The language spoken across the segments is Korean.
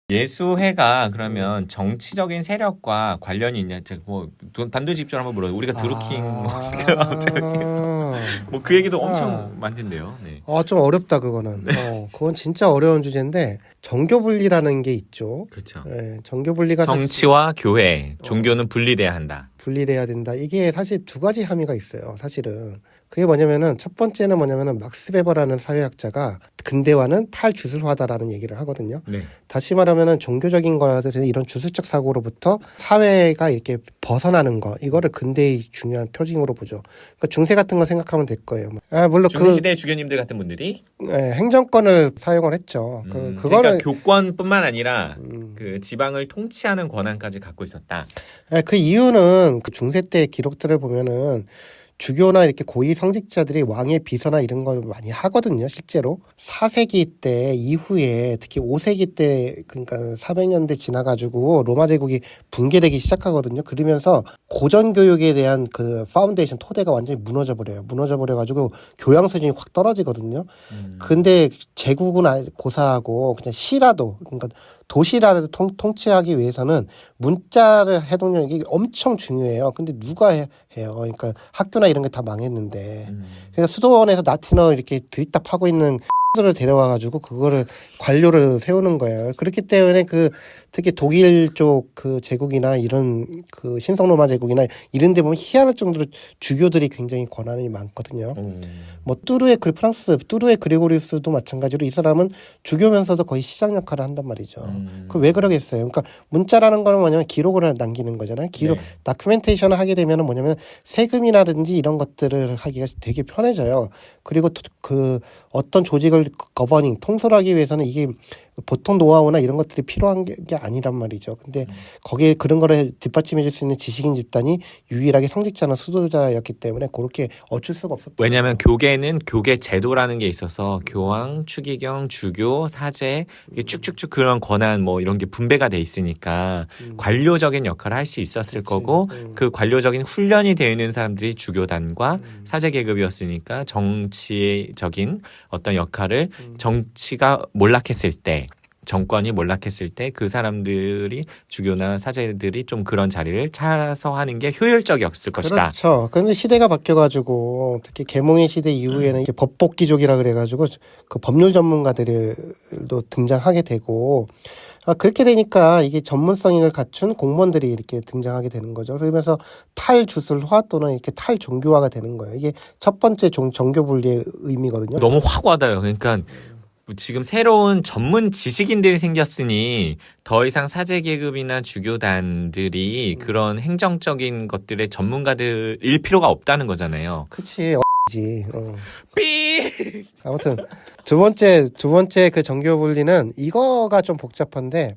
예수회가 그러면 정치적인 세력과 관련이 있냐? 뭐 단도직입적으로 한번 물어요. 우리가 드루킹 뭐 그 얘기도 엄청 많던데요. 네. 좀 어렵다 그거는. 그건 진짜 어려운 주제인데 정교분리라는 게 있죠. 그렇죠. 네, 정교분리가 정치와 교회, 종교는 분리돼야 한다. 분리돼야 된다. 이게 사실 두 가지 함의가 있어요. 사실은 그게 뭐냐면은 첫 번째는 뭐냐면은 막스 베버라는 사회학자가 근대화는 탈주술화다라는 얘기를 하거든요. 네. 다시 말하면은 종교적인 거라든지 이런 주술적 사고로부터 사회가 이렇게 벗어나는 거, 이거를 근대의 중요한 표징으로 보죠. 그러니까 중세 같은 거 생각하면 될 거예요. 물론 중세 시대 주교님들 같은 분들이 행정권을 사용을 했죠. 그러니까 그거는 교권뿐만 아니라 그 지방을 통치하는 권한까지 갖고 있었다. 그 이유는 그 중세 때 기록들을 보면은 주교나 이렇게 고위 성직자들이 왕의 비서나 이런 걸 많이 하거든요, 실제로. 4세기 때 이후에 특히 5세기 때 그러니까 400년대 지나가지고 로마 제국이 붕괴되기 시작하거든요. 그러면서 고전 교육에 대한 그 파운데이션 토대가 완전히 무너져 버려요. 무너져 버려가지고 교양 수준이 확 떨어지거든요. 근데 제국은 고사하고 그냥 시라도 그러니까 도시라도 통치하기 위해서는 문자를 해동력이 엄청 중요해요. 근데 누가 해요? 그러니까 학교나 이런 게 다 망했는데. 그러니까 수도원에서 라틴어 이렇게 드립다 파고 있는 들을 데려와가지고 그거를 관료를 세우는 거예요. 그렇기 때문에 특히 독일 쪽 그 제국이나 이런 그 신성로마 제국이나 이런 데 보면 희한할 정도로 주교들이 굉장히 권한이 많거든요. 뭐 프랑스 뚜르의 그리고리우스도 마찬가지로 이 사람은 주교면서도 거의 시장 역할을 한단 말이죠. 그 왜 그러겠어요? 그러니까 문자라는 거는 뭐냐면 기록을 남기는 거잖아요. 네. 다큐멘테이션을 하게 되면 뭐냐면 세금이라든지 이런 것들을 하기가 되게 편해져요. 그리고 그 어떤 조직을 거버닝 통솔하기 위해서는 이게 보통 노하우나 이런 것들이 필요한 게 아니란 말이죠. 근데 거기에 그런 거를 뒷받침해 줄 수 있는 지식인 집단이 유일하게 성직자나 수도자였기 때문에 그렇게 어쩔 수가 없었던 왜냐하면 교계는 교계 제도라는 게 있어서 교황, 추기경, 주교, 사제 이게 쭉쭉쭉 그런 권한 뭐 이런 게 분배가 돼 있으니까 관료적인 역할을 할 수 있었을 거고 그 관료적인 훈련이 되어 있는 사람들이 주교단과 사제 계급이었으니까 정치적인 어떤 역할을 정치가 몰락했을 때 정권이 몰락했을 때 그 사람들이 주교나 사제들이 좀 그런 자리를 차서 하는 게 효율적이었을 것이다. 그렇죠. 그런데 시대가 바뀌어가지고 특히 계몽의 시대 이후에는 이렇게 법복귀족이라 그래가지고 그 법률 전문가들도 등장하게 되고 그렇게 되니까 이게 전문성을 갖춘 공무원들이 이렇게 등장하게 되는 거죠. 그러면서 탈주술화 또는 이렇게 탈종교화가 되는 거예요. 이게 첫 번째 정교 분리의 의미거든요. 너무 확 와닿아요. 그러니까 지금 새로운 전문 지식인들이 생겼으니 더 이상 사제 계급이나 주교단들이 그런 행정적인 것들의 전문가들일 필요가 없다는 거잖아요. 그치, 지. 삐! 아무튼 두 번째 그 정교 분리는 이거가 좀 복잡한데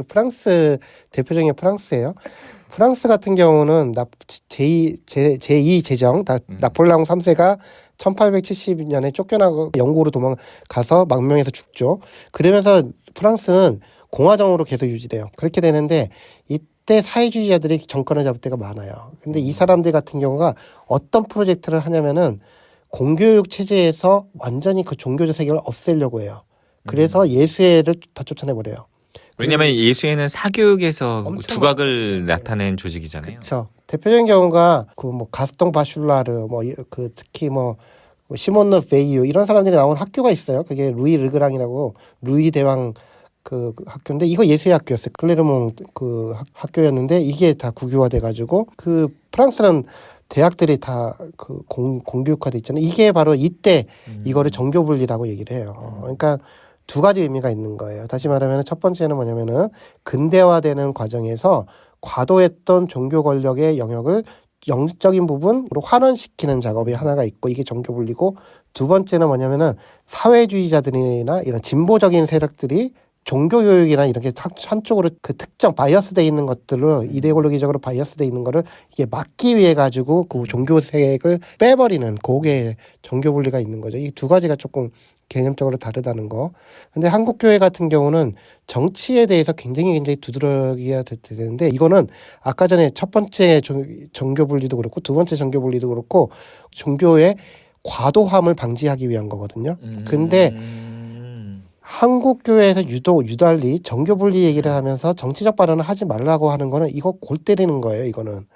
프랑스 대표적인 프랑스예요. 프랑스 같은 경우는 제2 제정 나폴레옹 3세가 1870년에 쫓겨나고 영국으로 도망가서 망명해서 죽죠. 그러면서 프랑스는 공화정으로 계속 유지돼요. 그렇게 되는데 이때 사회주의자들이 정권을 잡을 때가 많아요. 근데 이 사람들 같은 경우가 어떤 프로젝트를 하냐면은 공교육 체제에서 완전히 그 종교적 세계를 없애려고 해요. 그래서 예수회를 다 쫓아내버려요. 왜냐하면 예수회는 사교육에서 엄청 두각을 나타낸 조직이잖아요. 그렇죠. 대표적인 경우가 그 뭐 가스통 바슐라르 특히 시몬 르 베이유 이런 사람들이 나온 학교가 있어요. 그게 루이 르그랑이라고 루이 대왕 그 학교인데 이거 예수의 학교였어요. 클레르몽 그 학교였는데 이게 다 국유화돼가지고 그 프랑스는 대학들이 다 그 공교육화돼 있잖아요. 이게 바로 이때 이거를 정교분리라고 얘기를 해요. 그러니까 두 가지 의미가 있는 거예요. 다시 말하면 첫 번째는 뭐냐면은 근대화되는 과정에서 과도했던 종교 권력의 영역을 영적인 부분으로 환원시키는 작업이 하나가 있고 이게 정교분리고 두 번째는 뭐냐면은 사회주의자들이나 이런 진보적인 세력들이 종교교육이나 이렇게 한쪽으로 그 특정 바이어스돼 있는 것들을 이데올로기적으로 바이어스돼 있는 거를 이게 막기 위해 가지고 그 종교색을 빼버리는 그게 정교분리가 있는 거죠. 이 두 가지가 조금 개념적으로 다르다는 거. 근데 한국교회 같은 경우는 정치에 대해서 굉장히 두드러기가 되는데 이거는 아까 전에 첫 번째 정교분리도 그렇고 두 번째 정교분리도 그렇고 종교의 과도함을 방지하기 위한 거거든요. 근데 한국 교회에서 유달리 정교 분리 얘기를 하면서 정치적 발언을 하지 말라고 하는 거는 이거 골 때리는 거예요. 이거는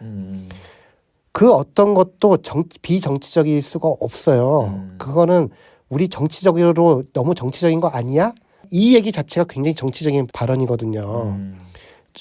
그 어떤 것도 비정치적일 수가 없어요. 그거는 우리 정치적으로 너무 정치적인 거 아니야? 이 얘기 자체가 굉장히 정치적인 발언이거든요.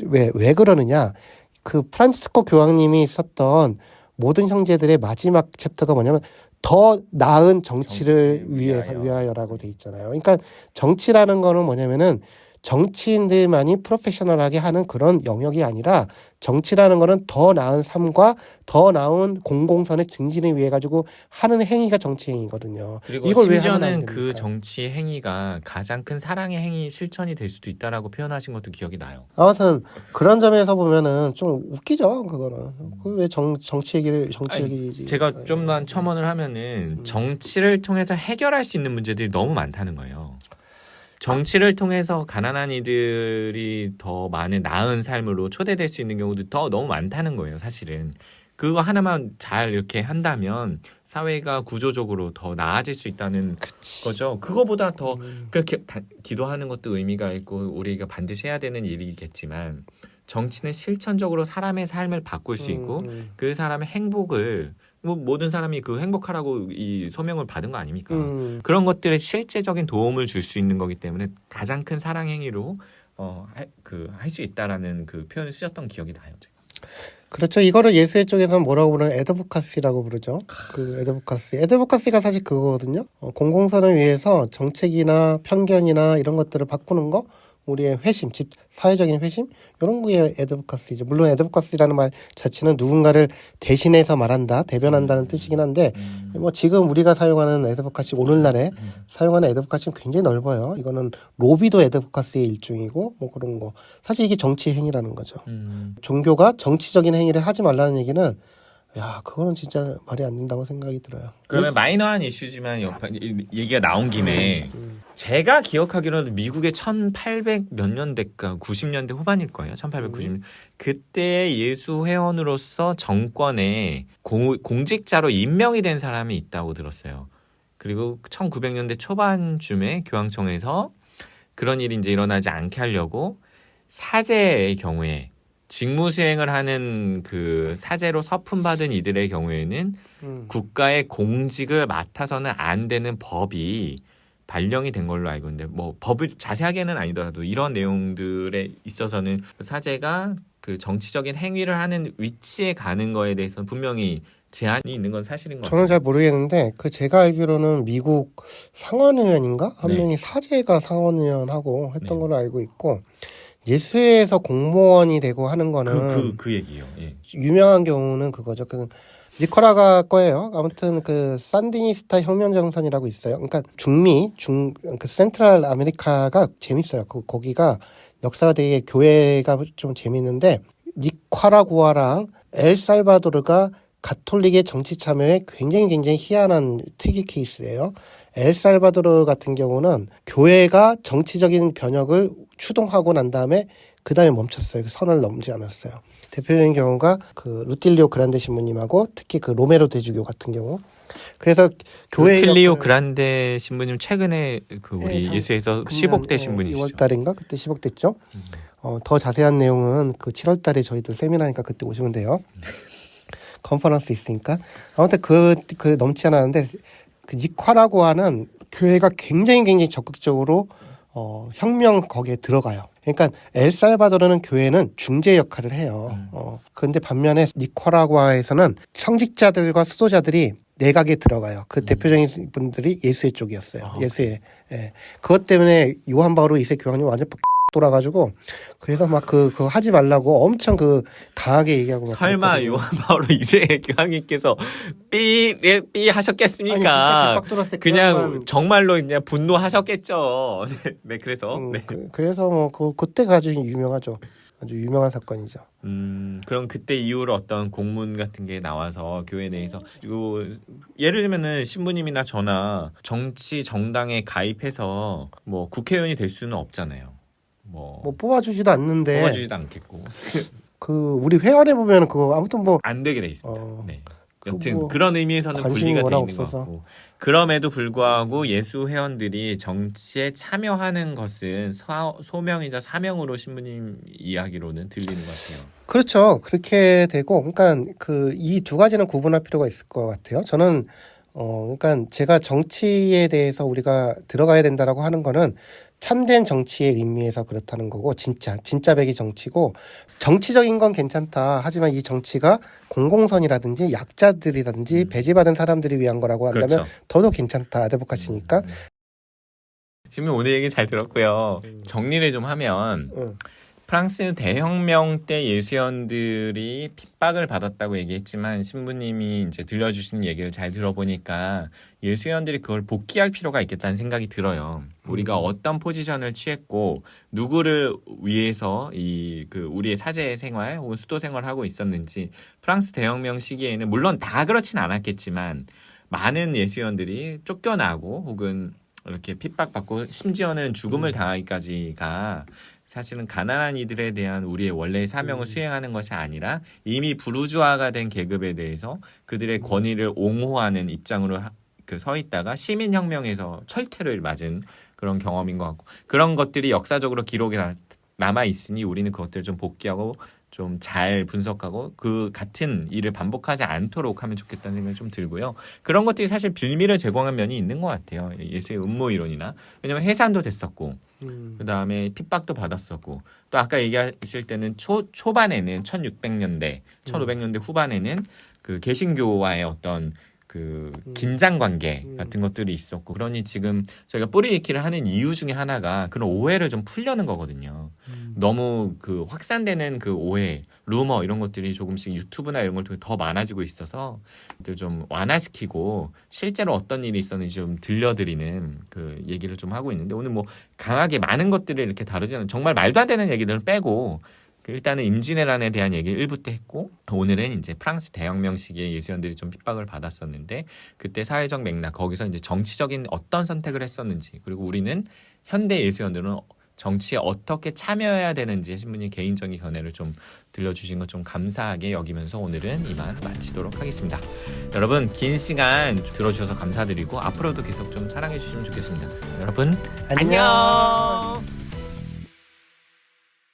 왜 그러느냐? 그 프란치스코 교황님이 썼던 모든 형제들의 마지막 챕터가 뭐냐면 더 나은 정치를 위하여라고 돼 있잖아요. 그러니까 정치라는 거는 뭐냐면은 정치인들만이 프로페셔널하게 하는 그런 영역이 아니라 정치라는 거는 더 나은 삶과 더 나은 공공선의 증진을 위해 가지고 하는 행위가 정치 행위거든요. 그리고 이걸 왜 하면 안 심지어는 됩니까? 그 정치 행위가 가장 큰 사랑의 행위 실천이 될 수도 있다라고 표현하신 것도 기억이 나요. 아무튼 그런 점에서 보면은 좀 웃기죠. 그거는 왜 정치 얘기지? 제가 좀만 첨언을 하면은 정치를 통해서 해결할 수 있는 문제들이 너무 많다는 거예요. 정치를 통해서 가난한 이들이 더 많은 나은 삶으로 초대될 수 있는 경우도 너무 많다는 거예요, 사실은. 그거 하나만 잘 이렇게 한다면 사회가 구조적으로 더 나아질 수 있다는 거죠. 그거보다 더 그렇게 기도하는 것도 의미가 있고 우리가 반드시 해야 되는 일이겠지만 정치는 실천적으로 사람의 삶을 바꿀 수 있고 그 사람의 행복을 모든 사람이 그 행복하라고 이 소명을 받은 거 아닙니까? 그런 것들에 실제적인 도움을 줄 수 있는 거기 때문에 가장 큰 사랑 행위로 할 수 있다라는 그 표현을 쓰셨던 기억이 나요. 제가. 그렇죠. 이거를 예수회 쪽에서는 뭐라고 부르는 에드보카시라고 부르죠. 그 에드보카시가 사실 그거거든요. 공공선을 위해서 정책이나 편견이나 이런 것들을 바꾸는 거, 우리의 회심, 사회적인 회심 이런 게 에드보카시죠. 물론 에드보카시라는 말 자체는 누군가를 대신해서 말한다, 대변한다는 뜻이긴 한데 뭐 지금 우리가 사용하는 에드보카시 오늘날에 사용하는 에드보카시는 굉장히 넓어요. 이거는 로비도 에드보카시의 일종이고 뭐 그런 거. 사실 이게 정치 행위라는 거죠. 종교가 정치적인 행위를 하지 말라는 얘기는 그거는 진짜 말이 안 된다고 생각이 들어요. 그러면 마이너한 이슈지만 얘기가 나온 김에 제가 기억하기로는 미국의 1800 몇 년대가 90년대 후반일 거예요. 1890년. 그때 예수 회원으로서 정권에 공직자로 임명이 된 사람이 있다고 들었어요. 그리고 1900년대 초반쯤에 교황청에서 그런 일이 이제 일어나지 않게 하려고 사제의 경우에 직무 수행을 하는 그 사제로 서품 받은 이들의 경우에는 국가의 공직을 맡아서는 안 되는 법이 발령이 된 걸로 알고 있는데 뭐 법을 자세하게는 아니더라도 이런 내용들에 있어서는 사제가 그 정치적인 행위를 하는 위치에 가는 거에 대해서는 분명히 제한이 있는 건 사실인 것 같아요. 저는 잘 모르겠는데 제가 알기로는 미국 상원의원인가 한 명이 사제가 상원의원하고 했던 걸로 알고 있고 예수회에서 공무원이 되고 하는 거는 그 얘기예요. 예. 유명한 경우는 그거죠. 그 니카라과 거예요. 아무튼 그 산디니스타 혁명정선이라고 있어요. 그러니까 그 센트럴 아메리카가 재밌어요. 거기가 역사가 되게 교회가 좀 재밌는데 니카라구아랑 엘살바도르가 가톨릭의 정치 참여에 굉장히 희한한 특이 케이스예요. 엘살바도르 같은 경우는 교회가 정치적인 변혁을 추동하고 난 다음에 그 다음에 멈췄어요. 선을 넘지 않았어요. 대표적인 경우가 그 루틸리오 그란데 신부님하고 특히 그 로메로 대주교 같은 경우. 그래서 교회 루틸리오 그란데 신부님 최근에 그 우리 예수에서 10억 신부님이시죠. 2월달인가 그때 10억 됐죠. 더 자세한 내용은 그 7월달에 저희들 세미나니까 그때 오시면 돼요. 컨퍼런스 있으니까. 아무튼 그 넘지 않았는데 그 니카라고 하는 교회가 굉장히 적극적으로 혁명 거기에 들어가요. 그러니까 엘살바도르는 교회는 중재 역할을 해요. 그런데 반면에 니카라과에서는 성직자들과 수도자들이 내각에 들어가요. 그 대표적인 분들이 예수회 쪽이었어요. 예수회. 예. 그것 때문에 요한 바오로 2세 교황님 완전 돌아가지고 그래서 막 그거 하지 말라고 엄청 강하게 얘기하고 막 설마 그랬거든요. 요한 바오로 2세 교황님께서 삐 하셨겠습니까? 아니, 그냥 정말로 그냥 분노하셨겠죠. 네, 그래서 그래서 뭐 그때 아주 유명하죠. 아주 유명한 사건이죠. 그럼 그때 이후로 어떤 공문 같은 게 나와서 교회 내에서 예를 들면은 신부님이나 저나 정치 정당에 가입해서 뭐 국회의원이 될 수는 없잖아요. 뭐 뽑아주지도 않는데 뽑아주지도 않겠고 그 우리 회원에 보면 그거 아무튼 뭐 안 되게 돼 있습니다. 네. 여튼 뭐 그런 의미에서는 관심이 분리가 돼 워낙 있는 것 없어서. 같고 그럼에도 불구하고 예수 회원들이 정치에 참여하는 것은 소명이자 사명으로 신부님 이야기로는 들리는 것 같아요. 그렇죠. 그렇게 되고, 그러니까 그 이 두 가지는 구분할 필요가 있을 것 같아요. 저는 그러니까 제가 정치에 대해서 우리가 들어가야 된다라고 하는 거는 참된 정치의 의미에서 그렇다는 거고, 진짜 백이 정치고, 정치적인 건 괜찮다. 하지만 이 정치가 공공선이라든지 약자들이라든지 배제받은 사람들이 위한 거라고 한다면 그렇죠. 더더욱 괜찮다. 아드보카시니까. 신부님 오늘 얘기 잘 들었고요. 정리를 좀 하면 응. 프랑스 대혁명 때 예수연들이 핍박을 받았다고 얘기했지만 신부님이 이제 들려주신 얘기를 잘 들어보니까 예수연들이 그걸 복귀할 필요가 있겠다는 생각이 들어요. 우리가 어떤 포지션을 취했고 누구를 위해서 우리의 사제 생활 혹은 수도 생활을 하고 있었는지 프랑스 대혁명 시기에는 물론 다 그렇진 않았겠지만 많은 예수연들이 쫓겨나고 혹은 이렇게 핍박받고 심지어는 죽음을 당하기까지가 사실은 가난한 이들에 대한 우리의 원래의 사명을 수행하는 것이 아니라 이미 부르주아가 된 계급에 대해서 그들의 권위를 옹호하는 입장으로 서 있다가 시민혁명에서 철퇴를 맞은 그런 경험인 것 같고 그런 것들이 역사적으로 기록에 남아 있으니 우리는 그것들을 좀 복귀하고 좀 잘 분석하고 그 같은 일을 반복하지 않도록 하면 좋겠다는 생각이 좀 들고요. 그런 것들이 사실 빌미를 제공한 면이 있는 것 같아요. 예수의 음모 이론이나 왜냐하면 해산도 됐었고 그 다음에 핍박도 받았었고 또 아까 얘기하실 때는 초반에는 1600년대, 1500년대 후반에는 그 개신교와의 어떤 그 긴장 관계 같은 것들이 있었고 그러니 지금 저희가 뿌리 읽기를 하는 이유 중에 하나가 그런 오해를 좀 풀려는 거거든요. 너무 그 확산되는 그 오해, 루머 이런 것들이 조금씩 유튜브나 이런 걸 통해 더 많아지고 있어서 좀 완화시키고 실제로 어떤 일이 있었는지 좀 들려드리는 그 얘기를 좀 하고 있는데 오늘 뭐 강하게 많은 것들을 이렇게 다루지는 정말 말도 안 되는 얘기들은 빼고 일단은 임진왜란에 대한 얘기를 1부 때 했고 오늘은 이제 프랑스 대혁명 시기에 예수연들이 좀 핍박을 받았었는데 그때 사회적 맥락 거기서 이제 정치적인 어떤 선택을 했었는지 그리고 우리는 현대 예수연들은 정치에 어떻게 참여해야 되는지 신부님 개인적인 견해를 좀 들려주신 것 좀 감사하게 여기면서 오늘은 이만 마치도록 하겠습니다. 여러분 긴 시간 들어주셔서 감사드리고 앞으로도 계속 좀 사랑해 주시면 좋겠습니다. 여러분 안녕.